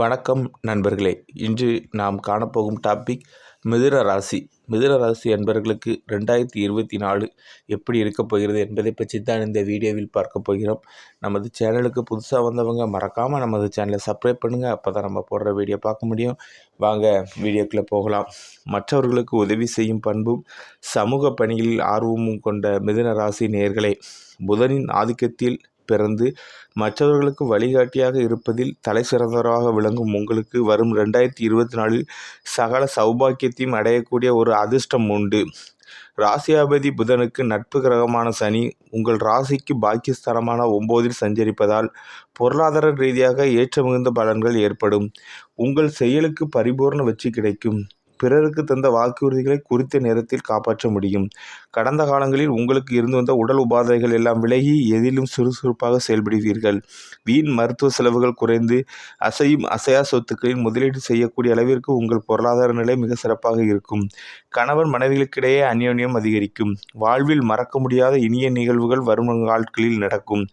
வணக்கம் நண்பர்களே. இன்று நாம் காணப்போகும் டாபிக் மிதுன ராசி. மிதுன ராசி அன்பர்களுக்கு 2024 எப்படி இருக்கப் போகிறது என்பதை பற்றி தான் இந்த வீடியோவில் பார்க்க போகிறோம். நமது சேனலுக்கு புதுசாக வந்தவங்க மறக்காமல் நமது சேனலை சப்ஸ்கிரைப் பண்ணுங்கள். அப்போ தான் நம்ம போடுற வீடியோ பார்க்க முடியும். வாங்க வீடியோக்குள்ளே போகலாம். மற்றவர்களுக்கு உதவி செய்யும் பண்பும் சமூக பணிகளில் ஆர்வமும் கொண்ட மிதுன ராசி நேயர்களே, புதனின் ஆதிக்கத்தில் பிறந்து மற்றவர்களுக்கு வழிகாட்டியாக இருப்பதில் தலை சிறந்தவராக விளங்கும் உங்களுக்கு வரும் 2024 சகல சௌபாக்கியத்தையும் அடையக்கூடிய ஒரு அதிர்ஷ்டம் உண்டு. ராசியாபதி புதனுக்கு நட்பு கிரகமான சனி உங்கள் ராசிக்கு பாக்கியஸ்தானமான 9இல் சஞ்சரிப்பதால் பொருளாதார ரீதியாக ஏற்ற மிகுந்த பலன்கள் ஏற்படும். உங்கள் செயலுக்கு பரிபூர்ண வெற்றி கிடைக்கும். பிறருக்கு தந்த வாக்குறுதிகளை குறித்த நேரத்தில் காப்பாற்ற முடியும். கடந்த காலங்களில் உங்களுக்கு இருந்து வந்த உடல் உபாதைகள் எல்லாம் விலகி எதிலும் சுறுசுறுப்பாக செயல்படுவீர்கள். வீண் மருத்துவ செலவுகள் குறைந்து அசையும் அசையா சொத்துக்களில் முதலீடு செய்யக்கூடிய அளவிற்கு உங்கள் பொருளாதார நிலை மிக சிறப்பாக இருக்கும். கணவன் மனைவிகளுக்கிடையே அந்யோன்யம் அதிகரிக்கும். வாழ்வில் மறக்க முடியாத இனிய நிகழ்வுகள் வரும் நாட்களில் நடக்கும்.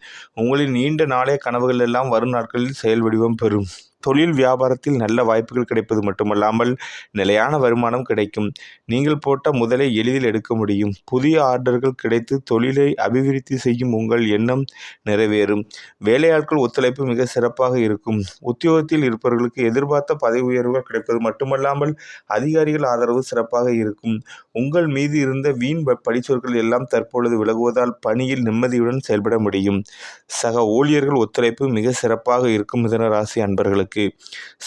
உங்களின் நீண்ட நாளைய கனவுகள் எல்லாம் வரும் நாட்களில் செயல் வடிவம் பெறும். தொழில் வியாபாரத்தில் நல்ல வாய்ப்புகள் கிடைப்பது மட்டுமல்லாமல் நிலையான வருமானம் கிடைக்கும். நீங்கள் போட்ட முதலை எளிதில் எடுக்க முடியும். புதிய ஆர்டர்கள் கிடைத்து தொழிலை அபிவிருத்தி செய்யும் உங்கள் எண்ணம் நிறைவேறும். வேலையாட்கள் ஒத்துழைப்பு மிக சிறப்பாக இருக்கும். உத்தியோகத்தில் இருப்பவர்களுக்கு எதிர்பார்த்த பதவி உயர்வுகள் கிடைப்பது மட்டுமல்லாமல் அதிகாரிகள் ஆதரவு சிறப்பாக இருக்கும். உங்கள் மீது இருந்த வீண் பழிச்சொற்கள் எல்லாம் தற்பொழுது விலகுவதால் பணியில் நிம்மதியுடன் செயல்பட முடியும். சக ஊழியர்கள் ஒத்துழைப்பு மிக சிறப்பாக இருக்கும். மிதுன ராசி அன்பர்களுக்கு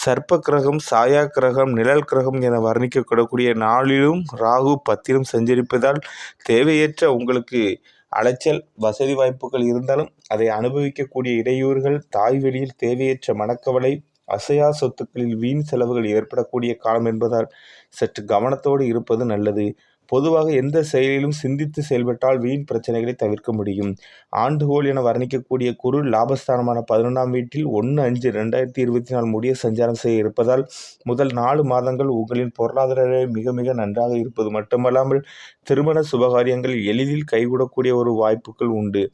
சர்ப்ப கிரகம், சாயா கிரகம், நிழல் கிரகம் என வர்ணிக்கப்படக்கூடிய நாளிலும் ராகு 10இலும் சஞ்சரிப்பதால் தேவையற்ற உங்களுக்கு அலைச்சல், வசதி வாய்ப்புகள் இருந்தாலும் அதை அனுபவிக்கக்கூடிய இடையூறுகள், தாய் வெளியில் தேவையற்ற மனக்கவலை, அசையா சொத்துக்களில் வீண் செலவுகள் ஏற்படக்கூடிய காலம் என்பதால் சற்று கவனத்தோடு இருப்பது நல்லது. பொதுவாக எந்த செயலிலும் சிந்தித்து செயல்பட்டால் வீண் பிரச்சனைகளை தவிர்க்க முடியும். ஆண்டுகோள் என வர்ணிக்கக்கூடிய குரு லாபஸ்தானமான 11ஆம் வீட்டில் 1/5/2024 முடிய சஞ்சாரம் செய்ய இருப்பதால் முதல் 4 மாதங்கள் உங்களின் பொருளாதார நிலை மிக மிக நன்றாக இருப்பது மட்டுமல்லாமல் திருமண சுபகாரியங்கள் எளிதில் கைகூடக்கூடிய ஒரு வாய்ப்புகள் உண்டு.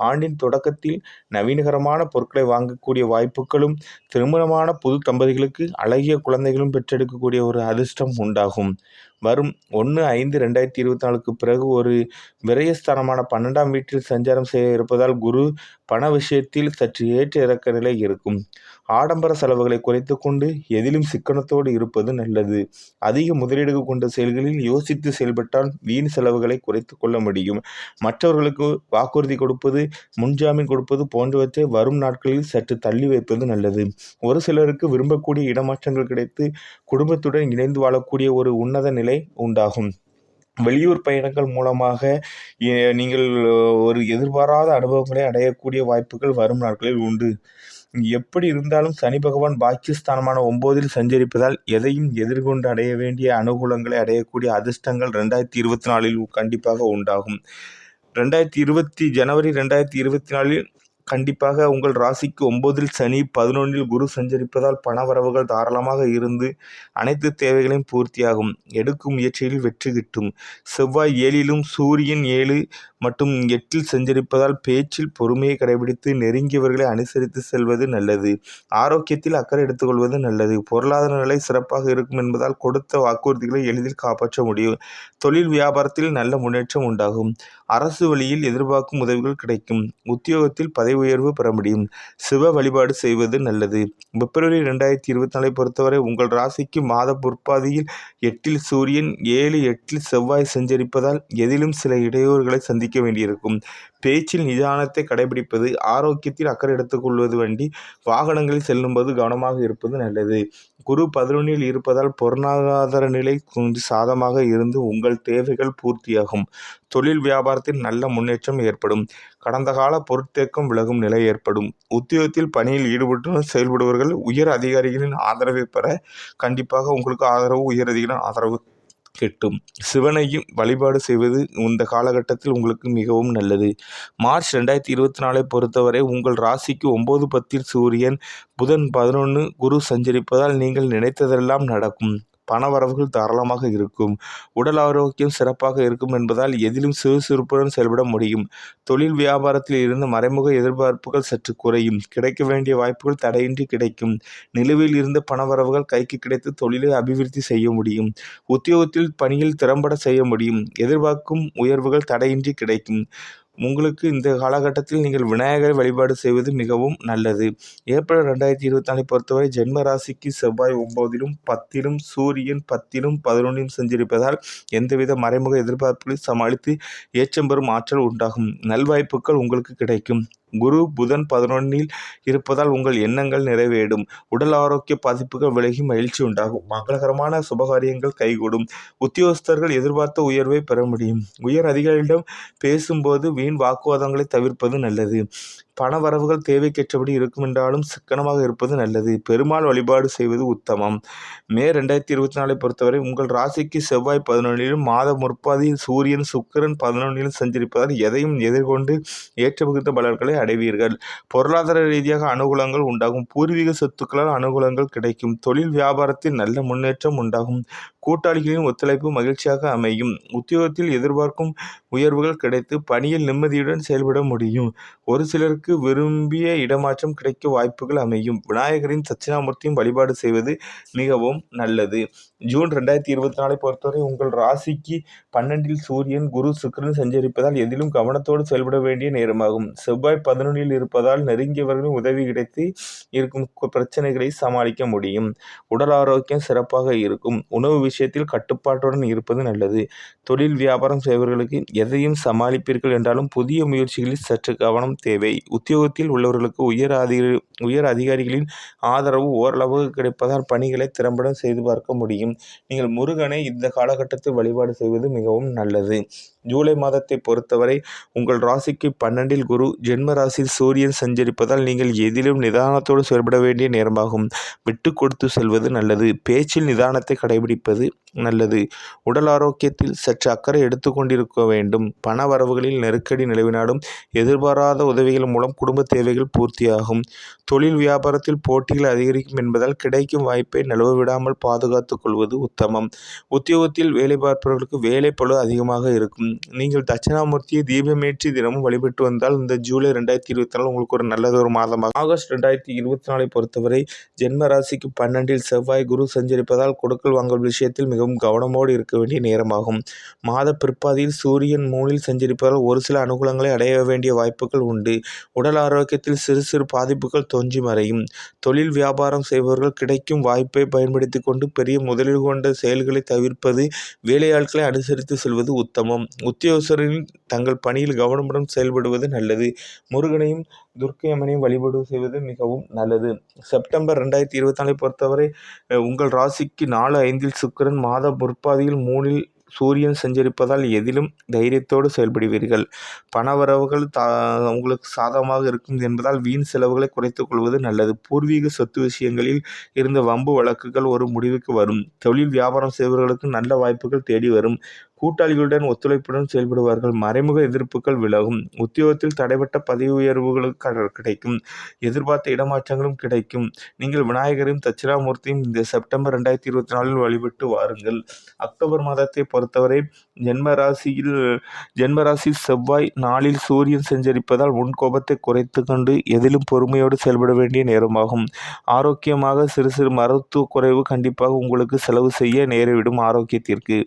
ஆண்டின் தொடக்கத்தில் நவீனகரமான பொருட்களை வாங்கக்கூடிய வாய்ப்புகளும் திருமணமான புது தம்பதிகளுக்கு அழகிய குழந்தைகளும் பெற்றெடுக்கக்கூடிய ஒரு அதிர்ஷ்டம் உண்டாகும். வரும் 1/5/2024 பிறகு ஒரு விரயஸ்தானமான 12ஆம் வீட்டில் சஞ்சாரம் செய்ய இருப்பதால் குரு பண விஷயத்தில் சற்று ஏற்ற இறக்க நிலை இருக்கும். ஆடம்பர செலவுகளை குறைத்து கொண்டு எதிலும் சிக்கனத்தோடு இருப்பது நல்லது. அதிக முதலீடு கொண்ட செயல்களில் யோசித்து செயல்பட்டால் வீண் செலவுகளை குறைத்து கொள்ள முடியும். மற்றவர்களுக்கு வாக்குறுதி கொடுப்பது, முன்ஜாமீன் கொடுப்பது போன்றவற்றை வரும் நாட்களில் சற்று தள்ளி வைப்பது நல்லது. ஒரு சிலருக்கு விரும்பக்கூடிய இடமாற்றங்கள் கிடைத்து குடும்பத்துடன் இணைந்து வாழக்கூடிய ஒரு உன்னத நிலை உண்டாகும். வெளியூர் பயணங்கள் மூலமாக நீங்கள் ஒரு எதிர்பாராத அனுபவங்களை அடையக்கூடிய வாய்ப்புகள் வரும் நாட்களில் உண்டு. எப்படி இருந்தாலும் சனி பகவான் பாக்கியஸ்தானமான 9இல் சஞ்சரிப்பதால் எதையும் எதிர்கொண்டு அடைய வேண்டிய அனுகூலங்களை அடையக்கூடிய அதிர்ஷ்டங்கள் 2024 கண்டிப்பாக உண்டாகும். ஜனவரி 2024 கண்டிப்பாக உங்கள் ராசிக்கு 9இல் சனி, 11இல் குரு சஞ்சரிப்பதால் பண வரவுகள் தாராளமாக இருந்து அனைத்து தேவைகளையும் பூர்த்தியாகும். எடுக்கும் முயற்சியில் வெற்றி கிட்டும். செவ்வாய் 7இலும் சூரியன் 7 மற்றும் 8இல் சஞ்சரிப்பதால் பேச்சில் பொறுமையை கடைபிடித்து நெருங்கியவர்களை அனுசரித்து செல்வது நல்லது. ஆரோக்கியத்தில் அக்கறை எடுத்துக்கொள்வது நல்லது. பொருளாதார நிலை சிறப்பாக இருக்கும் என்பதால் கொடுத்த வாக்குறுதிகளை எளிதில் காப்பாற்ற முடியும். தொழில் வியாபாரத்தில் நல்ல முன்னேற்றம் உண்டாகும். அரசு வழியில் எதிர்பார்க்கும் உதவிகள் கிடைக்கும். உத்தியோகத்தில் பதவி உயர்வு பெற முடியும். சிவ வழிபாடு செய்வது நல்லது. பிப்ரவரி 2024 பொறுத்தவரை உங்கள் ராசிக்கு மாத பொற்பாதியில் 8இல் சூரியன், 7-8இல் செவ்வாய் சஞ்சரிப்பதால் எதிலும் சில இடையூறுகளை சந்திக்க வேண்டியிருக்கும். பேச்சில் நிதானத்தை கடைபிடிப்பது, ஆரோக்கியத்தில் அக்கறை எடுத்துக்கொள்வது வேண்டி வாகனங்களில் செல்லும்போது கவனமாக இருப்பது நல்லது. குரு 11இல் இருப்பதால் பொருளாதார நிலை கொஞ்சம் சாதமாக இருந்து உங்கள் தேவைகள் பூர்த்தியாகும். தொழில் வியாபாரத்தில் நல்ல முன்னேற்றம் ஏற்படும். கடந்த கால பொருட்தேக்கம் விலகும் நிலை ஏற்படும். உத்தியோகத்தில் பணியில் ஈடுபட்டு செயல்படுபவர்கள் உயர் அதிகாரிகளின் ஆதரவை பெற கண்டிப்பாக உங்களுக்கு உயர் அதிகாரிகளின் ஆதரவு கிட்டும். சிவனையும் வழிபாடு செய்வது இந்த காலகட்டத்தில் உங்களுக்கு மிகவும் நல்லது. மார்ச் 2024 பொறுத்தவரை உங்கள் ராசிக்கு 9-10இல் சூரியன், புதன் 11, குரு சஞ்சரிப்பதால் நீங்கள் நினைத்ததெல்லாம் நடக்கும். பணவரவுகள் தாராளமாக இருக்கும். உடல் ஆரோக்கியம் சிறப்பாக இருக்கும் என்பதால் எதிலும் சுறுசுறுப்புடன் செயல்பட முடியும். தொழில் வியாபாரத்தில் இருந்து மறைமுக எதிர்பார்ப்புகள் சற்று குறையும். கிடைக்க வேண்டிய வாய்ப்புகள் தடையின்றி கிடைக்கும். நிலுவையில் இருந்த பணவரவுகள் கைக்கு கிடைத்து தொழிலை அபிவிருத்தி செய்ய முடியும். உத்தியோகத்தில் பணியில் திறம்பட செய்ய முடியும். எதிர்பார்க்கும் உயர்வுகள் தடையின்றி கிடைக்கும். உங்களுக்கு இந்த காலகட்டத்தில் நீங்கள் விநாயகரை வழிபாடு செய்வது மிகவும் நல்லது. ஏப்ரல் 2024 பொறுத்தவரை ஜென்ம ராசிக்கு செவ்வாய் 9லும் 10லும் சூரியன் 10லும் 11லும் சஞ்சரிப்பதால் எந்தவித மறைமுக எதிர்பார்ப்புகளையும் சமாளித்து ஏற்றம் பெறும் ஆற்றல் உண்டாகும். நல்வாய்ப்புகள் உங்களுக்கு கிடைக்கும். குரு புதன் 11ல் இருப்பதால் உங்கள் எண்ணங்கள் நிறைவேறும். உடல் ஆரோக்கிய பாதிப்புகள் விலகி மகிழ்ச்சி உண்டாகும். மங்களகரமான சுபகாரியங்கள் கைகூடும். உத்தியோகஸ்தர்கள் எதிர்பார்த்த உயர்வை பெற முடியும். உயர் அதிகாரிகளிடம் பேசும்போது வீண் வாக்குவாதங்களை தவிர்ப்பது நல்லது. பண வரவுகள் தேவைக்கேற்றபடி இருக்கும் என்றாலும் சிக்கனமாக இருப்பது நல்லது. பெருமாள் வழிபாடு செய்வது உத்தமம். மே 2024 பொறுத்தவரை உங்கள் ராசிக்கு செவ்வாய் 11லும் மாத முற்பாதியில் சூரியன் சுக்கிரன் 11லும் சஞ்சரிப்பதால் எதையும் எதிர்கொண்டு ஏற்றமிகுந்த பலன்களை அடைவீர்கள். பொருளாதார ரீதியாக அனுகூலங்கள் உண்டாகும். பூர்வீக சொத்துக்களால் அனுகூலங்கள் கிடைக்கும். தொழில் வியாபாரத்தில் நல்ல முன்னேற்றம் உண்டாகும். கூட்டாளிகளின் ஒத்துழைப்பு மகிழ்ச்சியாக அமையும். உத்தியோகத்தில் எதிர்பார்க்கும் உயர்வுகள் கிடைத்து பணியில் நிம்மதியுடன் செயல்பட முடியும். ஒரு சிலருக்கு விரும்பிய இடமாற்றம் கிடைக்க வாய்ப்புகள் அமையும். விநாயகரின் தட்சிணாமூர்த்தியும் வழிபாடு செய்வது மிகவும் நல்லது. ஜூன் 2024 பொறுத்தவரை உங்கள் ராசிக்கு 12ல் சூரியன் குரு சுக்கிரன் சஞ்சரிப்பதால் எதிலும் கவனத்தோடு செயல்பட வேண்டிய நேரமாகும். செவ்வாய் 11ல் இருப்பதால் நெருங்கியவர்களின் உதவி கிடைத்து இருக்கும் பிரச்சனைகளை சமாளிக்க முடியும். உடல் ஆரோக்கியம் சிறப்பாக இருக்கும். உணவு விஷயத்தில் கட்டுப்பாட்டுடன் இருப்பது நல்லது. தொழில் வியாபாரம் செய்பவர்களுக்கு எதையும் சமாளிப்பீர்கள் என்றாலும் புதிய முயற்சிகளில் சற்று கவனம் தேவை. உத்தியோகத்தில் உள்ளவர்களுக்கு உயர் அதிகாரிகளின் ஆதரவு ஓரளவு கிடைப்பதால் பணிகளை திறம்பட செய்து பார்க்க முடியும். நீங்கள் முருகனை இந்த காலகட்டத்தில் வழிபாடு செய்வது மிகவும் நல்லது. ஜூலை மாதத்தை பொறுத்தவரை உங்கள் ராசிக்கு 12ல் குரு ஜென்ம ராசியில் சூரியன் சஞ்சரிப்பதால் நீங்கள் எதிலும் நிதானத்தோடு செயல்பட வேண்டிய நேரமாகும். விட்டு கொடுத்து செல்வது நல்லது. பேச்சில் நிதானத்தை கடைபிடிப்பது நல்லது. உடல் ஆரோக்கியத்தில் சற்று அக்கறை எடுத்துக்கொண்டிருக்க வேண்டும். பண வரவுகளில் நெருக்கடி நிலவினாலும் எதிர்பாராத உதவிகள் மூலம் குடும்ப தேவைகள் பூர்த்தியாகும். தொழில் வியாபாரத்தில் போட்டிகள் அதிகரிக்கும் என்பதால் கிடைக்கும் வாய்ப்பை நழுவ விடாமல் பாதுகாத்துக் கொள்வது உத்தமம். உத்தியோகத்தில் வேலை பார்ப்பவர்களுக்கு வேலை பளு அதிகமாக இருக்கும். நீங்கள் தட்சிணாமூர்த்தியை தீபமேற்றி தினமும் வழிபட்டு வந்தால் இந்த ஜூலை 2024 உங்களுக்கு ஒரு நல்லதொரு மாதமாகும். ஆகஸ்ட் 2024 பொறுத்தவரை ஜென்ம ராசிக்கு 12ல் செவ்வாய் குரு சஞ்சரிப்பதால் கொடுக்கல் வாங்கல் விஷயத்தில் மிகவும் கவனமோடு இருக்க வேண்டிய நேரமாகும். மாத பிற்பாதியில் சூரியன் 3ல் சஞ்சரிப்பதால் ஒரு சில அனுகூலங்களை அடைய வேண்டிய வாய்ப்புகள் உண்டு. உடல் ஆரோக்கியத்தில் சிறு சிறு பாதிப்புகள் தோன்றி மறையும். தொழில் வியாபாரம் செய்பவர்கள் கிடைக்கும் வாய்ப்பை பயன்படுத்தி கொண்டு பெரிய முதலீடு கொண்ட செயல்களை தவிர்ப்பது, வேலையாட்களை அனுசரித்து செல்வது உத்தமம். உத்தியோகஸ்தரின் தங்கள் பணியில் கவனமுடன் செயல்படுவது நல்லது. முருகனையும் துர்க்கை அம்மனையும் வழிபாடு செய்வது மிகவும் நல்லது. செப்டம்பர் 2024 பொறுத்தவரை உங்கள் ராசிக்கு 4-5ல் சுக்கிரன் மாத முற்பாதியில் 3ல் சூரியன் சஞ்சரிப்பதால் எதிலும் தைரியத்தோடு செயல்படுவீர்கள். பணவரவுகள் உங்களுக்கு சாதகமாக இருக்கும் என்பதால் வீண் செலவுகளை குறைத்துக் கொள்வது நல்லது. பூர்வீக சொத்து விஷயங்களில் இருந்த வம்பு வழக்குகள் ஒரு முடிவுக்கு வரும். தொழில் வியாபாரம் செய்பவர்களுக்கு நல்ல வாய்ப்புகள் தேடி வரும். கூட்டாளிகளுடன் ஒத்துழைப்புடன் செயல்படுவார்கள். மறைமுக எதிர்ப்புகள் விலகும். உத்தியோகத்தில் தடைபட்ட பதவி உயர்வுகளுக்கு கிடைக்கும். எதிர்பார்த்த இடமாற்றங்களும் கிடைக்கும். நீங்கள் விநாயகரையும் தட்சிணாமூர்த்தியும் இந்த செப்டம்பர் 2024 வழிபட்டு வாருங்கள். அக்டோபர் மாதத்தை பொறுத்தவரை ஜென்ம ராசி செவ்வாய் 4ல் சூரியன் சஞ்சரிப்பதால் முன்கோபத்தை குறைத்து கொண்டு எதிலும் பொறுமையோடு செயல்பட வேண்டிய நேரமாகும். ஆரோக்கியமாக சிறு சிறு மருத்துவ குறைவு கண்டிப்பாக உங்களுக்கு செலவு செய்ய நேரிடும். ஆரோக்கியத்திற்கு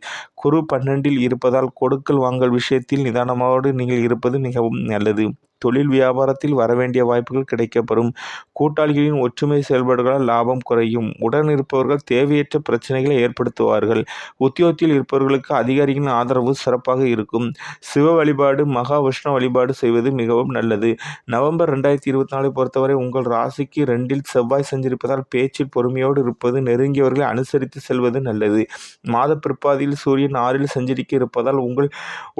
குரு 12ல் இருப்பதால் கொடுக்கல் வாங்கல் விஷயத்தில் நிதானமோடு நீங்கள் இருப்பது மிகவும் நல்லது. தொழில் வியாபாரத்தில் வரவேண்டிய வாய்ப்புகள் கிடைக்கப்பெறும். கூட்டாளிகளின் ஒற்றுமை செயல்பாடுகளால் லாபம் குறையும். உடன் இருப்பவர்கள் தேவையற்ற பிரச்சனைகளை ஏற்படுத்துவார்கள். உத்தியோகத்தில் இருப்பவர்களுக்கு அதிகாரிகளின் ஆதரவு சிறப்பாக இருக்கும். சிவ வழிபாடு மகா விஷ்ணு வழிபாடு செய்வது மிகவும் நல்லது. நவம்பர் 2024 பொறுத்தவரை உங்கள் ராசிக்கு 2ல் செவ்வாய் சஞ்சரிப்பதால் பேச்சில் பொறுமையோடு இருப்பது, நெருங்கியவர்களை அனுசரித்து செல்வது நல்லது. மாத பிற்பாதியில் சூரியன் 6ல் சஞ்சரிக்க இருப்பதால் உங்கள்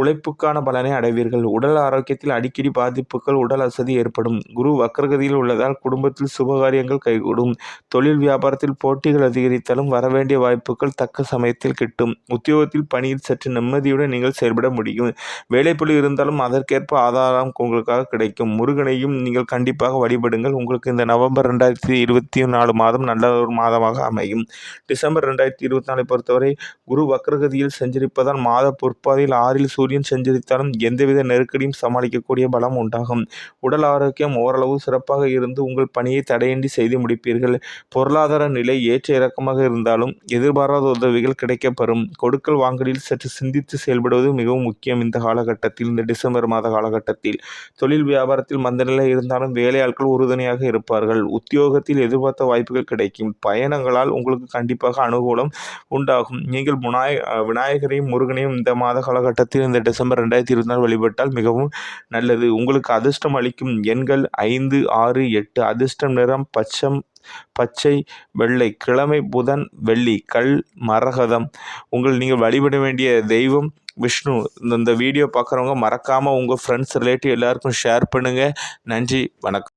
உழைப்புக்கான பலனை அடைவீர்கள். உடல் ஆரோக்கியத்தில் அடிக்கடி பாதிப்பு வாய்ப்புகள், உடல் அசதி ஏற்படும். குரு வக்ரகதியில் உள்ளதால் குடும்பத்தில் சுபகாரியங்கள் கைகூடும். தொழில் வியாபாரத்தில் போட்டிகள் அதிகரித்தாலும் வரவேண்டிய வாய்ப்புகள் தக்க சமயத்தில் கிட்டும். உத்தியோகத்தில் பணியில் சற்று நிம்மதியுடன் நீங்கள் செயல்பட முடியும். வேலைப்பளு இருந்தாலும் அதற்கேற்ப ஆதாரம் உங்களுக்காக கிடைக்கும். முருகனையும் நீங்கள் கண்டிப்பாக வழிபடுங்கள். உங்களுக்கு இந்த நவம்பர் 2024 மாதம் நல்ல ஒரு மாதமாக அமையும். டிசம்பர் 2024 பொறுத்தவரை குரு வக்ரகதியில் சஞ்சரிப்பதால் மாத பொற்பாதையில் 6ல் சூரியன் சஞ்சரித்தாலும் எந்தவித நெருக்கடியும் சமாளிக்கக்கூடிய பலம் உண்டாகும். உடல் ஆரோக்கியம் ஓரளவு சிறப்பாக இருந்து உங்கள் பணியை தடையின்றி செய்து முடிப்பீர்கள். பொருளாதார நிலை ஏற்ற இறக்கமாக இருந்தாலும் எதிர்பாராத உதவிகள் கிடைக்கப்பெறும். கொடுக்கல் வாங்கலில் சற்று சிந்தித்து செயல்படுவது மிகவும் முக்கியம். இந்த காலகட்டத்தில், இந்த டிசம்பர் மாத காலகட்டத்தில் தொழில் வியாபாரத்தில் மந்தநிலை இருந்தாலும் வேலையாட்கள் உறுதுணையாக இருப்பார்கள். உத்தியோகத்தில் எதிர்பார்த்த வாய்ப்புகள் கிடைக்கும். பயணங்களால் உங்களுக்கு கண்டிப்பாக அனுகூலம் உண்டாகும். நீங்கள் விநாயகரையும் முருகனையும் இந்த மாத காலகட்டத்தில், இந்த டிசம்பர் 2024 வழிபட்டால் மிகவும் நல்லது. உங்களுக்கு அதிர்ஷ்டம் அளிக்கும் எண்கள் 5, 6, 8. அதிர்ஷ்டம் நிறம் பச்சை, வெள்ளை. கிழமை புதன், வெள்ளி. கல் மரகதம். நீங்கள் வழிபட வேண்டிய தெய்வம் விஷ்ணு. இந்த வீடியோ பார்க்குறவங்க மறக்காமல் உங்கள் ஃப்ரெண்ட்ஸ், ரிலேட்டிவ் எல்லாருக்கும் ஷேர் பண்ணுங்கள். நன்றி, வணக்கம்.